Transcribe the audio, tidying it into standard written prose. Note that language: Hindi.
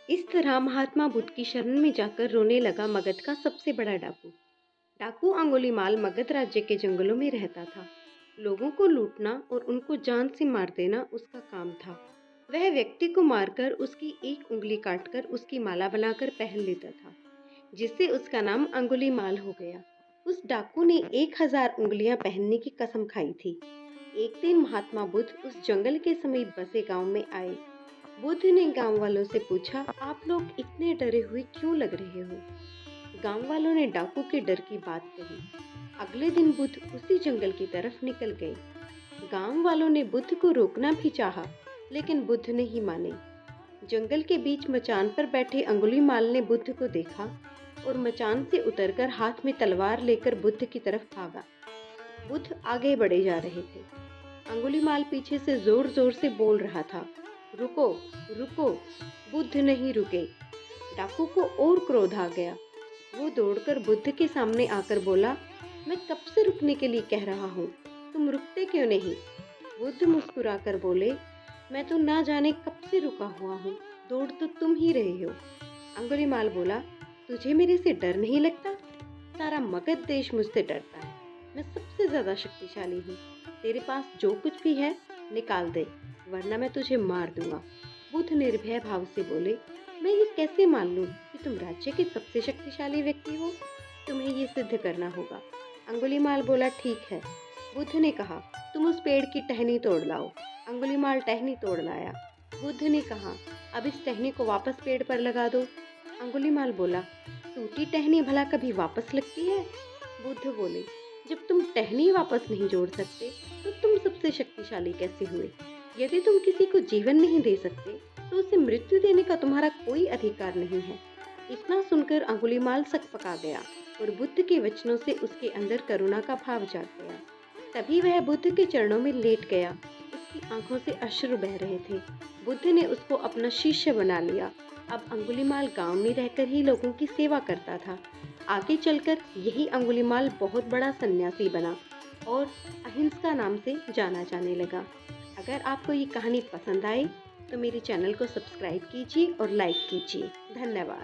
इस तरह महात्मा बुद्ध की शरण में जाकर रोने लगा मगध का सबसे बड़ा डाकू। डाकू अंगुलीमाल मगध राज्य के जंगलों में रहता था। लोगों को लूटना और उनको जान से मार देना उसका काम था। वह व्यक्ति को मारकर उसकी एक उंगली काटकर उसकी माला बनाकर पहन लेता था, जिससे उसका नाम अंगुलीमाल हो गया। उस डाकू ने 1000 उंगलियां पहनने की कसम खाई थी। एक दिन महात्मा बुद्ध उस जंगल के समीप बसे गांव में आए। बुद्ध ने गांव वालों से पूछा, आप लोग इतने डरे हुए क्यों लग रहे हो? गांव वालों ने डाकू के डर की बात कही। अगले दिन बुद्ध उसी जंगल की तरफ निकल गए। गांव वालों ने बुद्ध को रोकना भी चाहा, लेकिन बुद्ध नहीं माने। जंगल के बीच मचान पर बैठे अंगुलीमाल ने बुद्ध को देखा और मचान से उतरकर हाथ में तलवार लेकर बुद्ध की तरफ भागा। बुद्ध आगे बढ़े जा रहे थे। अंगुलीमाल पीछे से जोर जोर से बोल रहा था, रुको, रुको। बुद्ध नहीं रुके। डाकू को और क्रोध आ गया। वो दौड़कर बुद्ध के सामने आकर बोला, मैं कब से रुकने के लिए कह रहा हूँ, तुम रुकते क्यों नहीं? बुद्ध मुस्कुराकर बोले, मैं तो ना जाने कब से रुका हुआ हूँ, दौड़ तो तुम ही रहे हो। अंगुलीमाल बोला, तुझे मेरे से डर नहीं लगता? सारा मगध देश मुझसे डरता है। मैं सबसे ज्यादा शक्तिशाली हूँ। तेरे पास जो कुछ भी है निकाल दे, वरना मैं तुझे मार दूंगा। बुद्ध निर्भय भाव से बोले, मैं ये कैसे मान लूं कि तुम राज्य के सबसे शक्तिशाली व्यक्ति हो? तुम्हें ये सिद्ध करना होगा। अंगुलीमाल बोला, ठीक है। बुद्ध ने कहा, तुम उस पेड़ की टहनी तोड़ लाओ। अंगुलीमाल टहनी तोड़ लाया। बुद्ध ने कहा, अब इस टहनी को वापस पेड़ पर लगा दो। अंगुलीमाल बोला, टूटी टहनी भला कभी वापस लगती है? बुद्ध बोले, जब तुम टहनी वापस नहीं जोड़ सकते तो तुम सबसे शक्तिशाली कैसे हुए? यदि तुम किसी को जीवन नहीं दे सकते तो उसे मृत्यु देने का तुम्हारा कोई अधिकार नहीं है। इतना सुनकर अंगुलीमाल सकपका गया और बुद्ध के वचनों से उसके अंदर करुणा का भाव जाग गया। तभी वह बुद्ध के चरणों में लेट गया। उसकी आंखों से अश्रु बह रहे थे। बुद्ध ने उसको अपना शिष्य बना लिया। अब अंगुलीमाल गांव में रहकर ही लोगों की सेवा करता था। आगे चलकर यही अंगुलीमाल बहुत बड़ा सन्यासी बना और अहिंसा नाम से जाना जाने लगा। अगर आपको ये कहानी पसंद आई तो मेरे चैनल को सब्सक्राइब कीजिए और लाइक कीजिए। धन्यवाद।